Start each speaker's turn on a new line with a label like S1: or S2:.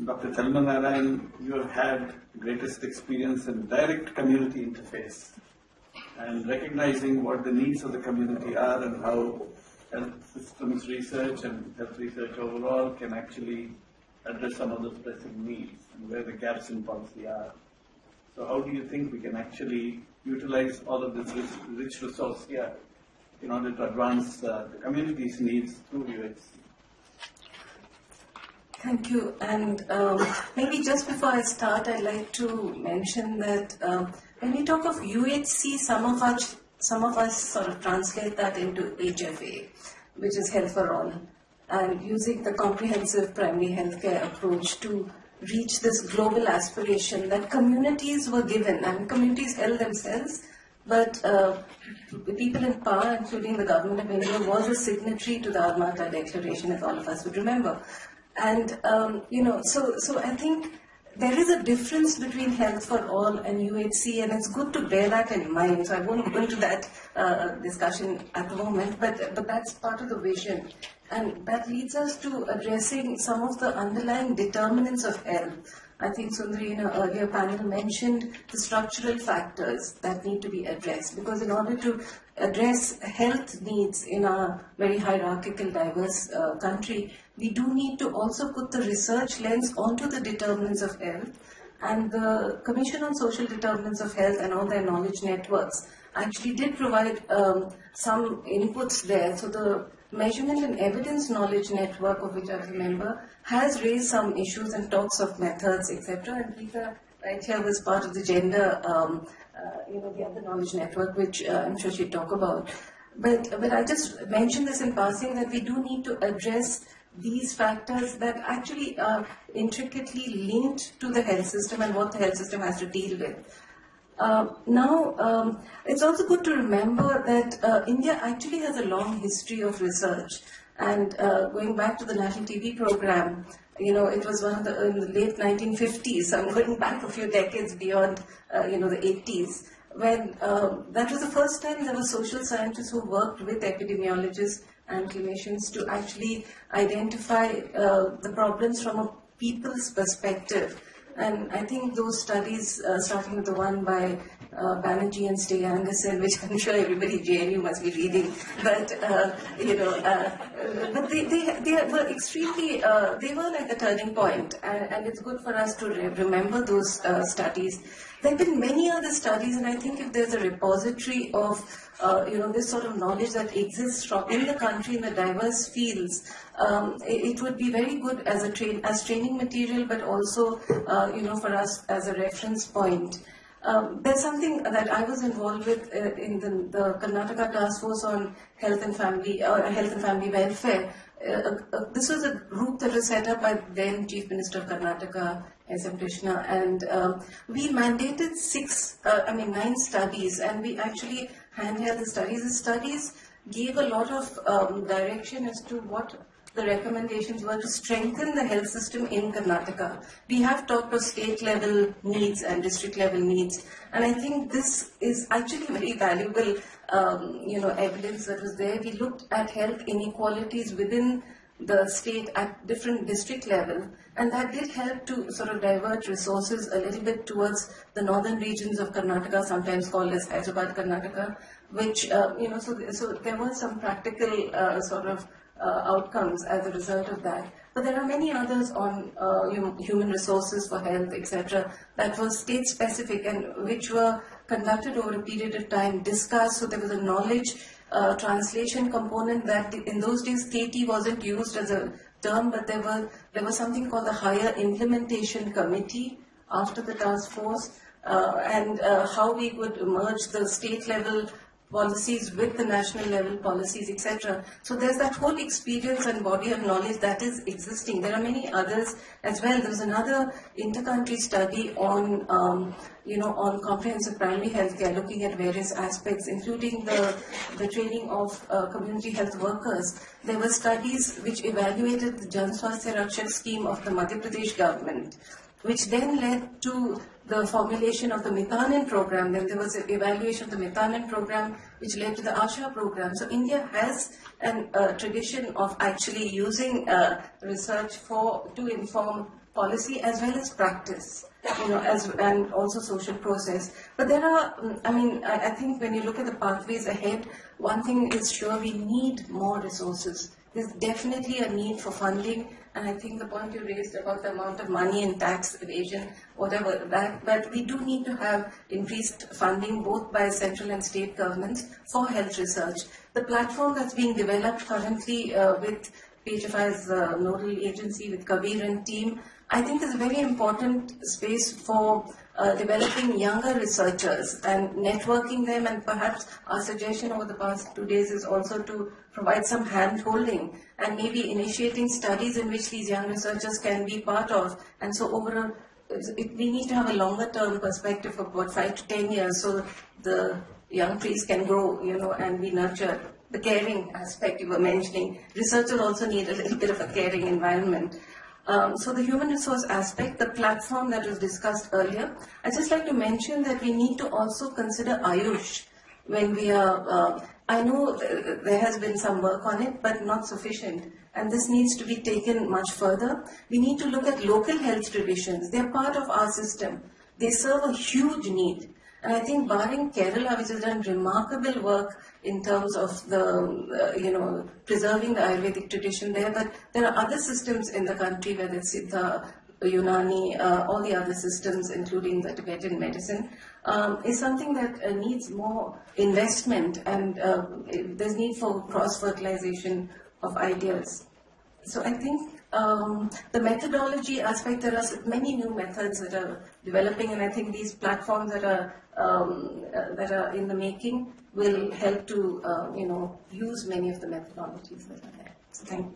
S1: Dr. Thelma Narayan, you have had greatest experience in direct community interface and recognizing what the needs of the community are and how health systems research and health research overall can actually address some of those pressing needs and where the gaps in policy are. So how do you think we can actually utilize all of this rich resource here in order to advance the community's needs through UHC?
S2: Thank you. And maybe just before I start, I'd like to mention that when we talk of UHC, some of us sort of translate that into HFA, which is Health for All, and using the comprehensive primary healthcare approach to reach this global aspiration that communities were given, and communities held themselves, but the people in power, including the government of India, was a signatory to the Alma-Ata Declaration, as all of us would remember. And, so I think there is a difference between Health for All and UHC, and it's good to bear that in mind. So I won't go into that discussion at the moment, but that's part of the vision. And that leads us to addressing some of the underlying determinants of health. I think Sundari in an earlier panel mentioned the structural factors that need to be addressed, because in order to address health needs in a very hierarchical, diverse country, we do need to also put the research lens onto the determinants of health. And the Commission on Social Determinants of Health and all their knowledge networks actually did provide some inputs there. So the Measurement and Evidence Knowledge Network, of which I was a member, has raised some issues and talks of methods, etc. And Rita, right here, was part of the gender, the other knowledge network, which I'm sure she'd talk about. But I just mentioned this in passing, that we do need to address these factors that actually are intricately linked to the health system and what the health system has to deal with. It's also good to remember that India actually has a long history of research. And going back to the national TV program, it was one of in the late 1950s, so I'm going back a few decades beyond, the 80s, when that was the first time there were social scientists who worked with epidemiologists and clinicians to actually identify the problems from a people's perspective. And I think those studies, starting with the one by Banerjee and Stay Anderson, which I'm sure everybody at JNU must be reading, but they were extremely, they were like a turning point, and it's good for us to remember those studies. There have been many other studies, and I think if there's a repository of this sort of knowledge that exists in the country in the diverse fields, it would be very good as training material, but also for us as a reference point. There's something that I was involved with in the Karnataka Task Force on Health and Family Welfare. This was a group that was set up by then Chief Minister of Karnataka, S.M. Krishna, and we mandated 9 studies, and we actually handheld the studies. The studies gave a lot of direction as to what the recommendations were to strengthen the health system in Karnataka. We have talked of state level needs and district level needs, and I think this is actually very valuable evidence that was there. We looked at health inequalities within the state at different district level, and that did help to sort of divert resources a little bit towards the northern regions of Karnataka, sometimes called as Hyderabad Karnataka, which so there were some practical outcomes as a result of that. But there are many others on human resources for health, etc., that were state specific and which were conducted over a period of time, discussed. So there was a knowledge translation component that in those days KT wasn't used as a term, but there was something called the Higher Implementation Committee after the task force, and how we could merge the state level policies with the national level policies, etc. So there's that whole experience and body of knowledge that is existing. There are many others as well. There's another inter-country study on, on comprehensive primary health care, looking at various aspects, including the training of community health workers. There were studies which evaluated the Jan Swasthya Rakshak scheme of the Madhya Pradesh government, which then led to the formulation of the Mithanin program. Then there was an evaluation of the Mithanin program, which led to the ASHA program. So India has a tradition of actually using research to inform policy as well as practice, and also social process. But there are, I think when you look at the pathways ahead, one thing is sure, we need more resources. There's definitely a need for funding, and I think the point you raised about the amount of money in tax evasion, whatever, but we do need to have increased funding both by central and state governments for health research. The platform that's being developed currently with PHFI's nodal agency, with Kabir and team, I think is a very important space for developing younger researchers and networking them, and perhaps our suggestion over the past 2 days is also to provide some hand-holding and maybe initiating studies in which these young researchers can be part of. And so overall, we need to have a longer-term perspective of about 5 to 10 years so the young trees can grow, and be nurtured. The caring aspect you were mentioning, researchers also need a little bit of a caring environment. So the human resource aspect, the platform that was discussed earlier, I'd just like to mention that we need to also consider AYUSH when we are, I know there has been some work on it, but not sufficient. And this needs to be taken much further. We need to look at local health traditions. They're part of our system. They serve a huge need. And I think barring Kerala, which has done remarkable work in terms of the, preserving the Ayurvedic tradition there, but there are other systems in the country, whether it's Siddha, Unani, all the other systems, including the Tibetan medicine, is something that needs more investment, and there's need for cross-fertilization of ideas. So I think the methodology aspect, there are many new methods that are developing, and I think these platforms that are in the making will help to use many of the methodologies that are there. So thank you.